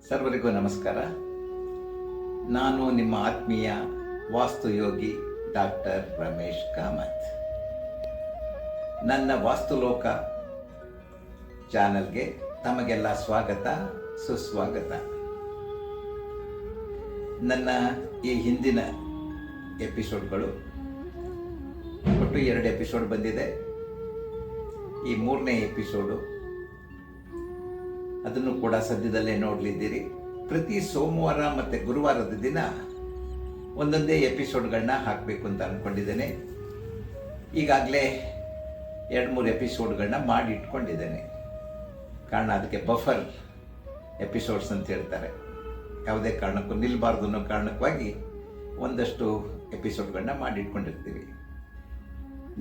ಸರ್ವರಿಗೂ ನಮಸ್ಕಾರ. ನಾನು ನಿಮ್ಮ ಆತ್ಮೀಯ ವಾಸ್ತುಯೋಗಿ ಡಾಕ್ಟರ್ ರಮೇಶ್ ಕಾಮತ್. ನನ್ನ ವಾಸ್ತುಲೋಕ ಚಾನಲ್ಗೆ ತಮಗೆಲ್ಲ ಸ್ವಾಗತ, ಸುಸ್ವಾಗತ. ನನ್ನ ಈ ಹಿಂದಿನ ಎಪಿಸೋಡ್ಗಳು ಒಟ್ಟು 2 ಎಪಿಸೋಡ್ ಬಂದಿದೆ. ಈ 3ನೇ ಎಪಿಸೋಡು ಅದನ್ನು ಕೂಡ ಸದ್ಯದಲ್ಲೇ ನೋಡಲಿದ್ದೀರಿ. ಪ್ರತಿ ಸೋಮವಾರ ಮತ್ತು ಗುರುವಾರದ ದಿನ ಒಂದೊಂದೇ ಎಪಿಸೋಡ್ಗಳನ್ನ ಹಾಕಬೇಕು ಅಂತ ಅಂದ್ಕೊಂಡಿದ್ದೇನೆ. ಈಗಾಗಲೇ 2-3 ಎಪಿಸೋಡ್ಗಳನ್ನ ಮಾಡಿ ಇಟ್ಕೊಂಡಿದ್ದೇನೆ. ಕಾರಣ ಅದಕ್ಕೆ ಬಫರ್ ಎಪಿಸೋಡ್ಸ್ ಅಂತ ಹೇಳ್ತಾರೆ. ಯಾವುದೇ ಕಾರಣಕ್ಕೂ ನಿಲ್ಲಬಾರ್ದು ಅನ್ನೋ ಕಾರಣಕ್ಕಾಗಿ ಒಂದಷ್ಟು ಎಪಿಸೋಡ್ಗಳನ್ನ ಮಾಡಿ ಇಟ್ಕೊಂಡಿರ್ತೀವಿ.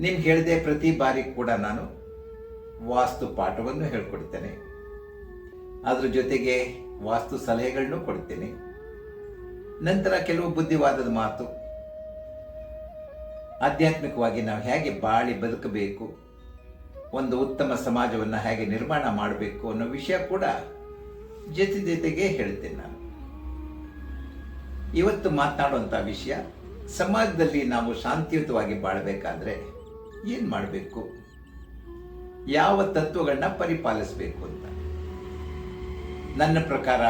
ನಿಮ್ಗೆ ಹೇಳಿದೆ, ಪ್ರತಿ ಬಾರಿ ಕೂಡ ನಾನು ವಾಸ್ತು ಪಾಠವನ್ನು ಹೇಳ್ಕೊಡ್ತೇನೆ. ಅದ್ರ ಜೊತೆಗೆ ವಾಸ್ತು ಸಲಹೆಗಳನ್ನೂ ಕೊಡ್ತೀನಿ. ನಂತರ ಕೆಲವು ಬುದ್ಧಿವಾದದ ಮಾತು, ಆಧ್ಯಾತ್ಮಿಕವಾಗಿ ನಾವು ಹೇಗೆ ಬಾಳಿ ಬದುಕಬೇಕು, ಒಂದು ಉತ್ತಮ ಸಮಾಜವನ್ನು ಹೇಗೆ ನಿರ್ಮಾಣ ಮಾಡಬೇಕು ಅನ್ನೋ ವಿಷಯ ಕೂಡ ಜೊತೆಗೆ ಹೇಳ್ತೇನೆ ನಾನು. ಇವತ್ತು ಮಾತನಾಡುವಂಥ ವಿಷಯ, ಸಮಾಜದಲ್ಲಿ ನಾವು ಶಾಂತಿಯುತವಾಗಿ ಬಾಳಬೇಕಾದ್ರೆ ಏನು ಮಾಡಬೇಕು, ಯಾವ ತತ್ವಗಳನ್ನ ಪರಿಪಾಲಿಸಬೇಕು ಅಂತ. ನನ್ನ ಪ್ರಕಾರ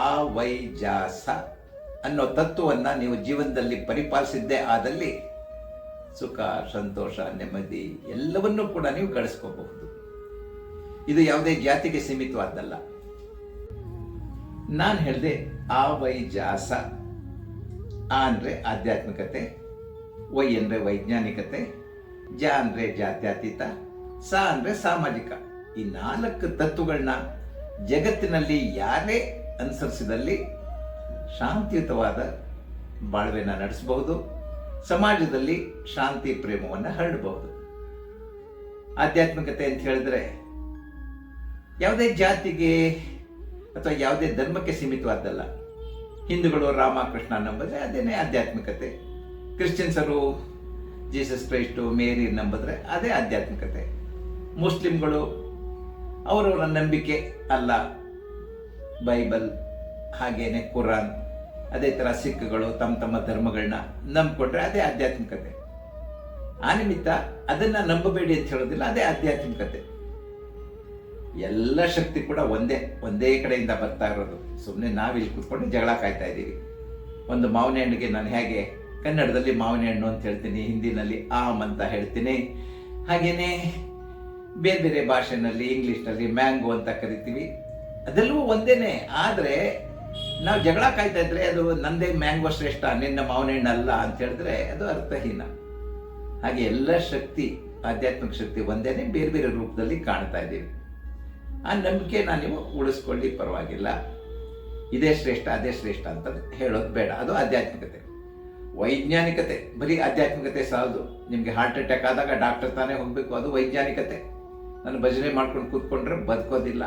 ಅವೈಜಾಸ ಅನ್ನೋ ತತ್ವವನ್ನು ನೀವು ಜೀವನದಲ್ಲಿ ಪರಿಪಾಲಿಸಿದ್ದೇ ಆದಲ್ಲಿ ಸುಖ, ಸಂತೋಷ, ನೆಮ್ಮದಿ ಎಲ್ಲವನ್ನೂ ಕೂಡ ನೀವು ಗಳಿಸ್ಕೋಬಹುದು. ಇದು ಯಾವುದೇ ಜಾತಿಗೆ ಸೀಮಿತವಾದ್ದಲ್ಲ. ನಾನು ಹೇಳಿದೆ ಅವೈಜಾಸ. ಆ ಅಂದರೆ ಆಧ್ಯಾತ್ಮಿಕತೆ, ವೈ ಅಂದರೆ ವೈಜ್ಞಾನಿಕತೆ, ಜ ಅಂದರೆ ಜಾತ್ಯತೀತ, ಸ ಅಂದರೆ ಸಾಮಾಜಿಕ. ಈ 4 ತತ್ವಗಳನ್ನ ಜಗತ್ತಿನಲ್ಲಿ ಯಾರೇ ಅನುಸರಿಸಿದಲ್ಲಿ ಶಾಂತಿಯುತವಾದ ಬಾಳ್ವೆನ ನಡೆಸಬಹುದು, ಸಮಾಜದಲ್ಲಿ ಶಾಂತಿ ಪ್ರೇಮವನ್ನು ಹರಡಬಹುದು. ಆಧ್ಯಾತ್ಮಿಕತೆ ಅಂತ ಹೇಳಿದ್ರೆ ಯಾವುದೇ ಜಾತಿಗೆ ಅಥವಾ ಯಾವುದೇ ಧರ್ಮಕ್ಕೆ ಸೀಮಿತವಾದ್ದಲ್ಲ. ಹಿಂದೂಗಳು ರಾಮಕೃಷ್ಣ ನಂಬಿದ್ರೆ ಅದೇನೇ ಆಧ್ಯಾತ್ಮಿಕತೆ, ಕ್ರಿಶ್ಚಿಯನ್ಸರು ಜೀಸಸ್ ಕ್ರೈಸ್ಟು, ಮೇರಿ ನಂಬಿದ್ರೆ ಅದೇ ಆಧ್ಯಾತ್ಮಿಕತೆ, ಮುಸ್ಲಿಮ್ಗಳು ಅವರವರ ನಂಬಿಕೆ ಅಲ್ಲ, ಬೈಬಲ್, ಹಾಗೇನೆ ಕುರಾನ್, ಅದೇ ಥರ ಸಿಖ್ಗಳು ತಮ್ಮ ಧರ್ಮಗಳನ್ನ ನಂಬಿಕೊಂಡ್ರೆ ಅದೇ ಆಧ್ಯಾತ್ಮಿಕತೆ. ಆ ನಿಮಿತ್ತ ಅದನ್ನು ನಂಬಬೇಡಿ ಅಂತ ಹೇಳೋದಿಲ್ಲ, ಅದೇ ಆಧ್ಯಾತ್ಮಿಕತೆ. ಎಲ್ಲ ಶಕ್ತಿ ಕೂಡ ಒಂದೇ ಕಡೆಯಿಂದ ಬರ್ತಾ ಇರೋದು. ಸುಮ್ಮನೆ ನಾವಿಲ್ಲಿ ಕೂತ್ಕೊಂಡು ಜಗಳ ಕಾಯ್ತಾ ಇದ್ದೀವಿ. ಒಂದು ಮಾವಿನ ಹಣ್ಣಿಗೆ ನಾನು ಹೇಗೆ ಕನ್ನಡದಲ್ಲಿ ಮಾವಿನ ಹಣ್ಣು ಅಂತ ಹೇಳ್ತೀನಿ, ಹಿಂದಿನಲ್ಲಿ ಆಮ್ ಅಂತ ಹೇಳ್ತೀನಿ, ಹಾಗೇನೆ ಬೇರೆ ಬೇರೆ ಭಾಷೆನಲ್ಲಿ ಇಂಗ್ಲೀಷ್ನಲ್ಲಿ ಮ್ಯಾಂಗೋ ಅಂತ ಕರಿತೀವಿ. ಅದೆಲ್ಲವೂ ಒಂದೇನೆ. ಆದರೆ ನಾವು ಜಗಳ ಕಾಯ್ತಾ ಇದ್ರೆ ಅದು ನಂದೇ ಮ್ಯಾಂಗೋ ಶ್ರೇಷ್ಠ, ನಿನ್ನ ಮಾವಿನ ಹಣ್ಣು ಅಲ್ಲ ಅಂತ ಹೇಳಿದ್ರೆ ಅದು ಅರ್ಥಹೀನ. ಹಾಗೆ ಎಲ್ಲ ಶಕ್ತಿ, ಆಧ್ಯಾತ್ಮಿಕ ಶಕ್ತಿ ಒಂದೇನೆ, ಬೇರೆ ಬೇರೆ ರೂಪದಲ್ಲಿ ಕಾಣ್ತಾ ಇದ್ದೀವಿ. ಆ ನಂಬಿಕೆನ ನೀವು ಉಳಿಸ್ಕೊಳ್ಳಿ, ಪರವಾಗಿಲ್ಲ. ಇದೇ ಶ್ರೇಷ್ಠ ಅದೇ ಶ್ರೇಷ್ಠ ಅಂತ ಹೇಳೋದು ಬೇಡ. ಅದು ಆಧ್ಯಾತ್ಮಿಕತೆ. ವೈಜ್ಞಾನಿಕತೆ ಬರೀ ಆಧ್ಯಾತ್ಮಿಕತೆ ಸಾಲದು. ನಿಮಗೆ ಹಾರ್ಟ್ ಅಟ್ಯಾಕ್ ಆದಾಗ ಡಾಕ್ಟರ್ ತಾನೇ ಹೋಗಬೇಕು, ಅದು ವೈಜ್ಞಾನಿಕತೆ. ನಾನು ಭಜನೆ ಮಾಡ್ಕೊಂಡು ಕೂತ್ಕೊಂಡ್ರೆ ಬದುಕೋದಿಲ್ಲ.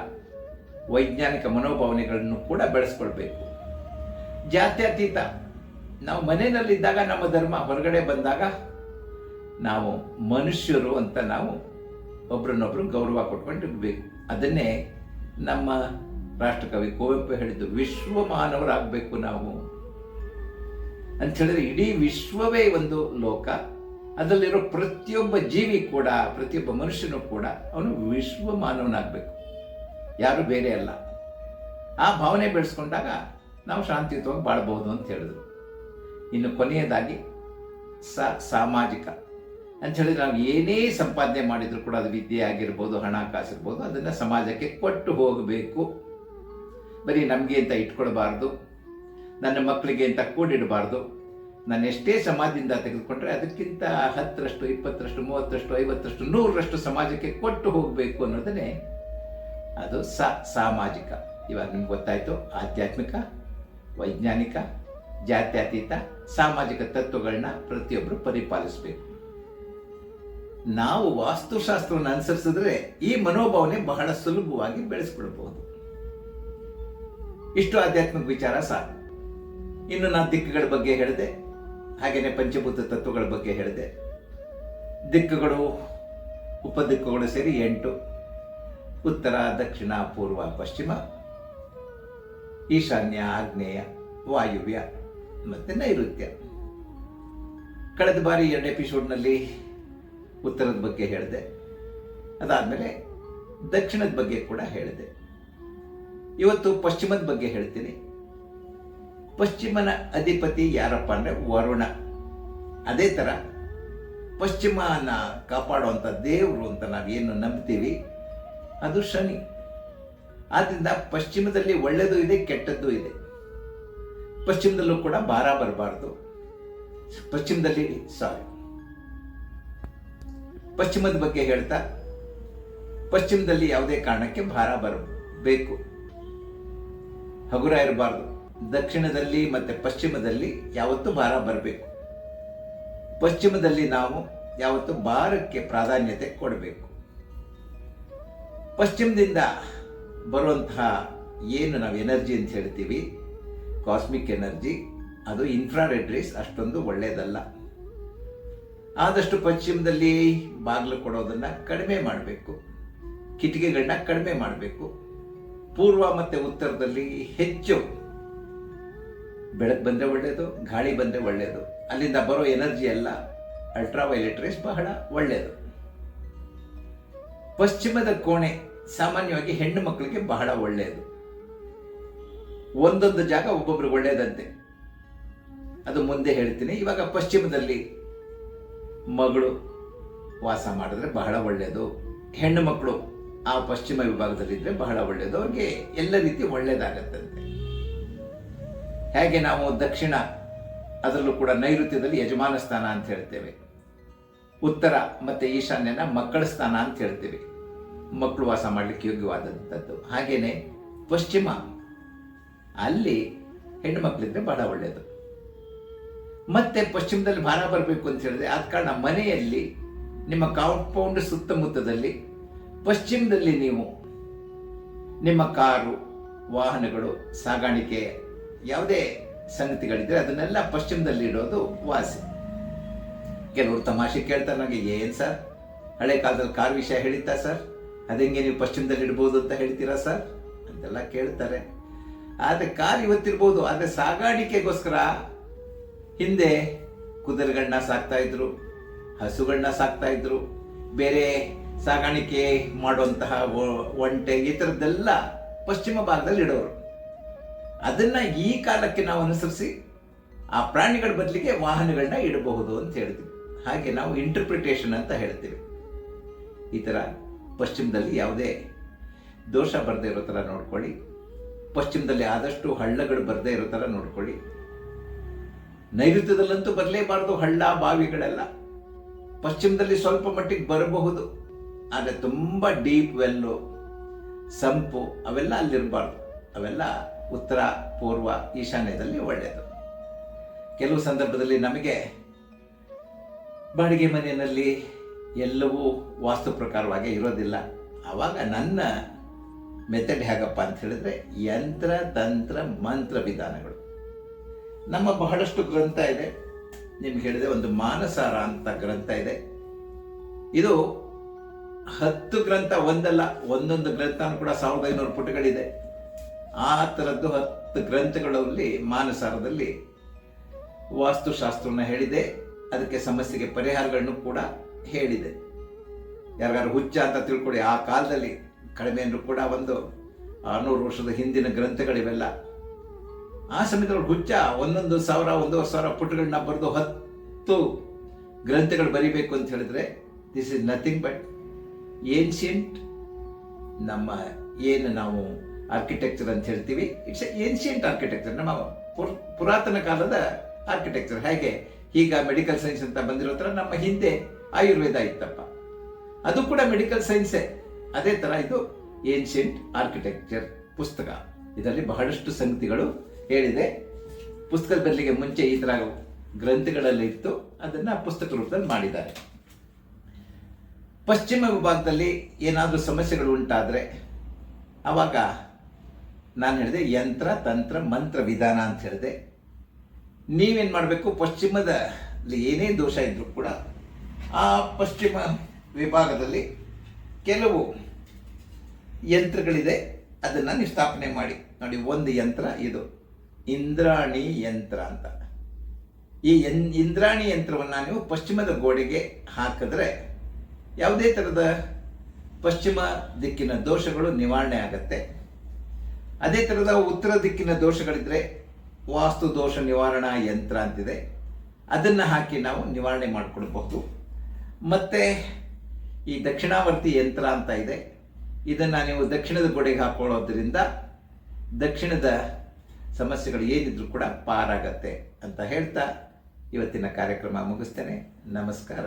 ವೈಜ್ಞಾನಿಕ ಮನೋಭಾವನೆಗಳನ್ನು ಕೂಡ ಬೆಳೆಸ್ಕೊಳ್ಬೇಕು. ಜಾತ್ಯತೀತ, ನಾವು ಮನೆಯಲ್ಲಿದ್ದಾಗ ನಮ್ಮ ಧರ್ಮ, ಹೊರಗಡೆ ಬಂದಾಗ ನಾವು ಮನುಷ್ಯರು ಅಂತ ನಾವು ಒಬ್ರನ್ನೊಬ್ರು ಗೌರವ ಕೊಟ್ಕೊಂಡಿರ್ಬೇಕು. ಅದನ್ನೇ ನಮ್ಮ ರಾಷ್ಟ್ರಕವಿ ಕುವೆಂಪು ಹೇಳಿದ್ದು, ವಿಶ್ವ ಮಾನವರಾಗಬೇಕು ನಾವು ಅಂತ ಹೇಳಿದ್ರೆ. ಇಡೀ ವಿಶ್ವವೇ ಒಂದು ಲೋಕ, ಅದರಲ್ಲಿರೋ ಪ್ರತಿಯೊಬ್ಬ ಜೀವಿ ಕೂಡ, ಪ್ರತಿಯೊಬ್ಬ ಮನುಷ್ಯನೂ ಕೂಡ ಅವನು ವಿಶ್ವ ಮಾನವನಾಗಬೇಕು, ಯಾರು ಬೇರೆ ಅಲ್ಲ. ಆ ಭಾವನೆ ಬೆಳೆಸ್ಕೊಂಡಾಗ ನಾವು ಶಾಂತಿಯುತವಾಗಿ ಬಾಳಬಹುದು ಅಂತ ಹೇಳಿದ್ರು. ಇನ್ನು ಕೊನೆಯದಾಗಿ ಸಾಮಾಜಿಕ ಅಂತ ಹೇಳಿದ್ರೆ, ನಾವು ಏನೇ ಸಂಪಾದನೆ ಮಾಡಿದ್ರು ಕೂಡ, ಅದು ವಿದ್ಯೆ ಆಗಿರ್ಬೋದು, ಹಣಕಾಸಿರ್ಬೋದು, ಅದನ್ನು ಸಮಾಜಕ್ಕೆ ಕೊಟ್ಟು ಹೋಗಬೇಕು. ಬರೀ ನಮಗೆ ಅಂತ ಇಟ್ಕೊಳ್ಬಾರ್ದು, ನನ್ನ ಮಕ್ಕಳಿಗೆ ಅಂತ ಕೂಡಿಡಬಾರ್ದು. ನಾನು ಎಷ್ಟೇ ಸಮಾಜದಿಂದ ತೆಗೆದುಕೊಂಡ್ರೆ ಅದಕ್ಕಿಂತ 10ರಷ್ಟು, 20ರಷ್ಟು, 30ರಷ್ಟು, 50ರಷ್ಟು, 100ರಷ್ಟು ಸಮಾಜಕ್ಕೆ ಕೊಟ್ಟು ಹೋಗಬೇಕು ಅನ್ನೋದನ್ನೇ ಅದು ಸಾಮಾಜಿಕ. ಇವಾಗ ನಿಮ್ಗೆ ಗೊತ್ತಾಯ್ತು, ಆಧ್ಯಾತ್ಮಿಕ, ವೈಜ್ಞಾನಿಕ, ಜಾತ್ಯತೀತ, ಸಾಮಾಜಿಕ ತತ್ವಗಳನ್ನ ಪ್ರತಿಯೊಬ್ಬರು ಪರಿಪಾಲಿಸಬೇಕು. ನಾವು ವಾಸ್ತುಶಾಸ್ತ್ರವನ್ನು ಅನುಸರಿಸಿದ್ರೆ ಈ ಮನೋಭಾವನೆ ಬಹಳ ಸುಲಭವಾಗಿ ಬೆಳೆಸ್ಕೊಳ್ಬಹುದು. ಇಷ್ಟು ಆಧ್ಯಾತ್ಮಿಕ ವಿಚಾರ ಸಾಕು. ಇನ್ನು ನಾನು ದಿಕ್ಕುಗಳ ಬಗ್ಗೆ ಹೇಳಿದೆ, ಹಾಗೆಯೇ ಪಂಚಭೂತ ತತ್ವಗಳ ಬಗ್ಗೆ ಹೇಳಿದೆ. ದಿಕ್ಕುಗಳು, ಉಪದಿಕ್ಕುಗಳು ಸೇರಿ 8: ಉತ್ತರ, ದಕ್ಷಿಣ, ಪೂರ್ವ, ಪಶ್ಚಿಮ. ಈಶಾನ್ಯ, ಆಗ್ನೇಯ, ವಾಯುವ್ಯ ಮತ್ತು ನೈಋತ್ಯ. ಕಳೆದ ಬಾರಿ 2 ಎಪಿಸೋಡ್ನಲ್ಲಿ ಉತ್ತರದ ಬಗ್ಗೆ ಹೇಳಿದೆ. ಅದಾದಮೇಲೆ ದಕ್ಷಿಣದ ಬಗ್ಗೆ ಕೂಡ ಹೇಳಿದೆ. ಇವತ್ತು ಪಶ್ಚಿಮದ ಬಗ್ಗೆ ಹೇಳ್ತೀನಿ. ಪಶ್ಚಿಮನ ಅಧಿಪತಿ ಯಾರಪ್ಪ ಅಂದರೆ ವರುಣ. ಅದೇ ಥರ ಪಶ್ಚಿಮನ ಕಾಪಾಡುವಂಥ ದೇವರು ಅಂತ ನಾವೇನು ನಂಬ್ತೀವಿ ಅದು ಶನಿ. ಆದ್ದರಿಂದ ಪಶ್ಚಿಮದಲ್ಲಿ ಒಳ್ಳೆಯದು ಇದೆ, ಕೆಟ್ಟದ್ದು ಇದೆ. ಪಶ್ಚಿಮದಲ್ಲೂ ಕೂಡ ಭಾರ ಬರಬಾರ್ದು. ಪಶ್ಚಿಮದ ಬಗ್ಗೆ ಹೇಳ್ತಾ, ಪಶ್ಚಿಮದಲ್ಲಿ ಯಾವುದೇ ಕಾರಣಕ್ಕೆ ಭಾರ ಬರಬೇಕು, ಹಗುರ ಇರಬಾರ್ದು. ದಕ್ಷಿಣದಲ್ಲಿ ಮತ್ತು ಪಶ್ಚಿಮದಲ್ಲಿ ಯಾವತ್ತೂ ಭಾರ ಬರಬೇಕು. ಪಶ್ಚಿಮದಲ್ಲಿ ನಾವು ಯಾವತ್ತೂ ಭಾರಕ್ಕೆ ಪ್ರಾಧಾನ್ಯತೆ ಕೊಡಬೇಕು. ಪಶ್ಚಿಮದಿಂದ ಬರುವಂತಹ ಏನು ನಾವು ಎನರ್ಜಿ ಅಂತ ಹೇಳ್ತೀವಿ, ಕಾಸ್ಮಿಕ್ ಎನರ್ಜಿ, ಅದು ಇನ್ಫ್ರಾರೆಡ್ ರೇಸ್ ಅಷ್ಟೊಂದು ಒಳ್ಳೆಯದಲ್ಲ. ಆದಷ್ಟು ಪಶ್ಚಿಮದಲ್ಲಿ ಬಾಗಿಲು ಕೊಡೋದನ್ನು ಕಡಿಮೆ ಮಾಡಬೇಕು, ಕಿಟಿಕಿಗಳನ್ನ ಕಡಿಮೆ ಮಾಡಬೇಕು. ಪೂರ್ವ ಮತ್ತು ಉತ್ತರದಲ್ಲಿ ಹೆಚ್ಚು ಬೆಳಕು ಬಂದರೆ ಒಳ್ಳೆಯದು, ಗಾಳಿ ಬಂದರೆ ಒಳ್ಳೆಯದು. ಅಲ್ಲಿಂದ ಬರೋ ಎನರ್ಜಿ ಎಲ್ಲ ಅಲ್ಟ್ರಾವೈಲೆಟ್ ರೇಸ್ ಬಹಳ ಒಳ್ಳೆಯದು. ಪಶ್ಚಿಮದ ಕೋಣೆ ಸಾಮಾನ್ಯವಾಗಿ ಹೆಣ್ಣು ಮಕ್ಕಳಿಗೆ ಬಹಳ ಒಳ್ಳೆಯದು. ಒಂದೊಂದು ಜಾಗ ಒಬ್ಬೊಬ್ರಿಗೆ ಒಳ್ಳೆಯದಂತೆ, ಅದು ಮುಂದೆ ಹೇಳ್ತೀನಿ. ಇವಾಗ ಪಶ್ಚಿಮದಲ್ಲಿ ಮಗಳು ವಾಸ ಮಾಡಿದ್ರೆ ಬಹಳ ಒಳ್ಳೆಯದು. ಹೆಣ್ಣು ಮಕ್ಕಳು ಆ ಪಶ್ಚಿಮ ವಿಭಾಗದಲ್ಲಿದ್ದರೆ ಬಹಳ ಒಳ್ಳೆಯದು. ಅವ್ರಿಗೆ ಎಲ್ಲ ರೀತಿ ಒಳ್ಳೆಯದಾಗತ್ತಂತೆ. ಹೇಗೆ ನಾವು ದಕ್ಷಿಣ, ಅದರಲ್ಲೂ ಕೂಡ ನೈಋತ್ಯದಲ್ಲಿ ಯಜಮಾನ ಸ್ಥಾನ ಅಂತ ಹೇಳ್ತೇವೆ. ಉತ್ತರ ಮತ್ತು ಈಶಾನ್ಯನ ಮಕ್ಕಳ ಸ್ಥಾನ ಅಂತ ಹೇಳ್ತೇವೆ, ಮಕ್ಕಳು ವಾಸ ಮಾಡಲಿಕ್ಕೆ ಯೋಗ್ಯವಾದಂಥದ್ದು. ಹಾಗೇನೆ ಪಶ್ಚಿಮ, ಅಲ್ಲಿ ಹೆಣ್ಣು ಮಕ್ಕಳಿದ್ರೆ ಬಹಳ ಒಳ್ಳೆಯದು. ಮತ್ತೆ ಪಶ್ಚಿಮದಲ್ಲಿ ಭಾರ ಬರಬೇಕು ಅಂತ ಹೇಳಿದ್ರೆ, ಆದ ಕಾರಣ ಮನೆಯಲ್ಲಿ ನಿಮ್ಮ ಕಾಂಪೌಂಡ್ ಸುತ್ತಮುತ್ತದಲ್ಲಿ ಪಶ್ಚಿಮದಲ್ಲಿ ನೀವು ನಿಮ್ಮ ಕಾರು, ವಾಹನಗಳು, ಸಾಗಾಣಿಕೆ ಯಾವುದೇ ಸಂಗತಿಗಳಿದ್ರೆ ಅದನ್ನೆಲ್ಲ ಪಶ್ಚಿಮದಲ್ಲಿ ಇಡೋದು ವಾಸಿ. ಕೆಲವರು ತಮಾಷೆ ಕೇಳ್ತಾರೆ ನನಗೆ, ಏನು ಸರ್ ಹಳೆ ಕಾಲದಲ್ಲಿ ಕಾರ್ ವಿಷಯ ಹೇಳಿತ್ತಾ ಸರ್, ಅದಂಗೆ ನೀವು ಪಶ್ಚಿಮದಲ್ಲಿ ಇಡ್ಬೋದು ಅಂತ ಹೇಳ್ತೀರಾ ಸರ್ ಅಂತೆಲ್ಲ ಕೇಳ್ತಾರೆ. ಆದರೆ ಕಾರ್ ಇವತ್ತಿರ್ಬೋದು, ಆದರೆ ಸಾಗಾಣಿಕೆಗೋಸ್ಕರ ಹಿಂದೆ ಕುದುರೆಗಳನ್ನ ಸಾಕ್ತಾ ಇದ್ರು, ಹಸುಗಳನ್ನ ಸಾಕ್ತಾ ಇದ್ರು, ಬೇರೆ ಸಾಗಾಣಿಕೆ ಮಾಡುವಂತಹ ಒಂಟೆ, ಈ ಥರದ್ದೆಲ್ಲ ಪಶ್ಚಿಮ ಭಾಗದಲ್ಲಿ ಇಡೋರು. ಅದನ್ನ ಈ ಕಾಲಕ್ಕೆ ನಾವು ಅನುಸರಿಸಿ ಆ ಪ್ರಾಣಿಗಳ ಬದಲಿಗೆ ವಾಹನಗಳನ್ನ ಇಡಬಹುದು ಅಂತ ಹೇಳ್ತೀವಿ. ಹಾಗೆ ನಾವು ಇಂಟರ್ಪ್ರಿಟೇಷನ್ ಅಂತ ಹೇಳ್ತೀವಿ. ಈ ಥರ ಪಶ್ಚಿಮದಲ್ಲಿ ಯಾವುದೇ ದೋಷ ಬರದೇ ಇರೋ ಥರ ನೋಡ್ಕೊಳ್ಳಿ. ಪಶ್ಚಿಮದಲ್ಲಿ ಆದಷ್ಟು ಹಳ್ಳಗಳು ಬರದೇ ಇರೋ ಥರ ನೋಡ್ಕೊಳ್ಳಿ. ನೈಋತ್ಯದಲ್ಲಂತೂ ಬರಲೇಬಾರ್ದು ಹಳ್ಳ ಬಾವಿಗಳೆಲ್ಲ. ಪಶ್ಚಿಮದಲ್ಲಿ ಸ್ವಲ್ಪ ಮಟ್ಟಿಗೆ ಬರಬಹುದು, ಆದರೆ ತುಂಬ ಡೀಪ್ ವೆಲ್ಲು, ಸಂಪು ಅವೆಲ್ಲ ಅಲ್ಲಿರಬಾರ್ದು. ಅವೆಲ್ಲ ಉತ್ತರ, ಪೂರ್ವ, ಈಶಾನ್ಯದಲ್ಲಿ ಒಳ್ಳೆಯದು. ಕೆಲವು ಸಂದರ್ಭದಲ್ಲಿ ನಮಗೆ ಬಾಡಿಗೆ ಮನೆಯಲ್ಲಿ ಎಲ್ಲವೂ ವಾಸ್ತು ಪ್ರಕಾರವಾಗಿ ಇರೋದಿಲ್ಲ. ಆವಾಗ ನನ್ನ ಮೆಥಡ್ ಹೇಗಪ್ಪ ಅಂತ ಹೇಳಿದ್ರೆ, ಯಂತ್ರ, ತಂತ್ರ, ಮಂತ್ರ ವಿಧಾನಗಳು. ನಮ್ಮ ಬಹಳಷ್ಟು ಗ್ರಂಥ ಇದೆ. ನಿಮ್ಗೆ ಹೇಳಿದೆ, ಒಂದು ಮಾನಸಾರ ಅಂತ ಗ್ರಂಥ ಇದೆ. ಇದು 10 ಗ್ರಂಥ ಒಂದಲ್ಲ, ಒಂದೊಂದು ಗ್ರಂಥನೂ ಕೂಡ 1500 ಪುಟಗಳಿದೆ. ಆ ಥರದ್ದು 10 ಗ್ರಂಥಗಳಲ್ಲಿ ಮಾನಸಾರದಲ್ಲಿ ವಾಸ್ತುಶಾಸ್ತ್ರವನ್ನು ಹೇಳಿದೆ. ಅದಕ್ಕೆ ಸಮಸ್ಯೆಗೆ ಪರಿಹಾರಗಳನ್ನು ಕೂಡ ಹೇಳಿದೆ. ಯಾರಿಗಾರು ಹುಚ್ಚ ಅಂತ ತಿಳ್ಕೊಳ್ಳಿ, ಆ ಕಾಲದಲ್ಲಿ ಕಡಿಮೆ ಅಂದರೂ ಕೂಡ ಒಂದು 600 ವರ್ಷದ ಹಿಂದಿನ ಗ್ರಂಥಗಳಿವೆಲ್ಲ. ಆ ಸಮಯದಲ್ಲಿ ಹುಚ್ಚ 1,000, 1,500 ಪುಟಗಳನ್ನ ಬರೆದು 10 ಗ್ರಂಥಗಳು ಬರಿಬೇಕು ಅಂತ ಹೇಳಿದ್ರೆ, this is nothing but ancient. ನಮ್ಮ ಏನು ನಾವು ಆರ್ಕಿಟೆಕ್ಚರ್ ಅಂತ ಹೇಳ್ತೀವಿ, ಇಟ್ಸ್ ಏನ್ಷಿಯಂಟ್ ಆರ್ಕಿಟೆಕ್ಚರ್, ನಮ್ಮ ಪುರಾತನ ಕಾಲದ ಆರ್ಕಿಟೆಕ್ಚರ್. ಹೇಗೆ ಈಗ ಮೆಡಿಕಲ್ ಸೈನ್ಸ್ ಅಂತ ಬಂದಿರೋ ಥರ ನಮ್ಮ ಹಿಂದೆ ಆಯುರ್ವೇದ ಇತ್ತಪ್ಪ, ಅದು ಕೂಡ ಮೆಡಿಕಲ್ ಸೈನ್ಸೇ. ಅದೇ ಥರ ಇದು ಏನ್ಷಿಯಂಟ್ ಆರ್ಕಿಟೆಕ್ಚರ್ ಪುಸ್ತಕ. ಇದರಲ್ಲಿ ಬಹಳಷ್ಟು ಸಂಗತಿಗಳು ಹೇಳಿದೆ. ಪುಸ್ತಕದ ಬದಲಿಗೆ ಮುಂಚೆ ಈ ಥರ ಗ್ರಂಥಗಳಲ್ಲಿ ಇತ್ತು, ಅದನ್ನು ಪುಸ್ತಕ ರೂಪದಲ್ಲಿ ಮಾಡಿದ್ದಾರೆ. ಪಶ್ಚಿಮ ವಿಭಾಗದಲ್ಲಿ ಏನಾದರೂ ಸಮಸ್ಯೆಗಳು ಉಂಟಾದರೆ ಆವಾಗ ನಾನು ಹೇಳಿದೆ ಯಂತ್ರ, ತಂತ್ರ, ಮಂತ್ರ ವಿಧಾನ ಅಂತ ಹೇಳಿದೆ. ನೀವೇನು ಮಾಡಬೇಕು, ಪಶ್ಚಿಮದಲ್ಲಿ ಏನೇ ದೋಷ ಇದ್ದರೂ ಕೂಡ ಆ ಪಶ್ಚಿಮ ವಿಭಾಗದಲ್ಲಿ ಕೆಲವು ಯಂತ್ರಗಳಿದೆ, ಅದನ್ನು ನೀವು ಸ್ಥಾಪನೆ ಮಾಡಿ. ನೋಡಿ, ಒಂದು ಯಂತ್ರ ಇದು ಇಂದ್ರಾಣಿ ಯಂತ್ರ ಅಂತ. ಈ ಇಂದ್ರಾಣಿ ಯಂತ್ರವನ್ನು ನೀವು ಪಶ್ಚಿಮದ ಗೋಡೆಗೆ ಹಾಕಿದ್ರೆ ಯಾವುದೇ ಥರದ ಪಶ್ಚಿಮ ದಿಕ್ಕಿನ ದೋಷಗಳು ನಿವಾರಣೆ ಆಗತ್ತೆ. ಅದೇ ಥರದ ಉತ್ತರ ದಿಕ್ಕಿನ ದೋಷಗಳಿದ್ರೆ ವಾಸ್ತು ದೋಷ ನಿವಾರಣಾ ಯಂತ್ರ ಅಂತಿದೆ, ಅದನ್ನು ಹಾಕಿ ನಾವು ನಿವಾರಣೆ ಮಾಡಿಕೊಳ್ಬಹುದು. ಮತ್ತು ಈ ದಕ್ಷಿಣಾವರ್ತಿ ಯಂತ್ರ ಅಂತ ಇದೆ, ಇದನ್ನು ನೀವು ದಕ್ಷಿಣದ ಗೋಡೆಗೆ ಹಾಕೊಳ್ಳೋದ್ರಿಂದ ದಕ್ಷಿಣದ ಸಮಸ್ಯೆಗಳು ಏನಿದ್ರು ಕೂಡ ಪಾರಾಗತ್ತೆ ಅಂತ ಹೇಳ್ತಾ ಇವತ್ತಿನ ಕಾರ್ಯಕ್ರಮ ಮುಗಿಸ್ತೇನೆ. ನಮಸ್ಕಾರ.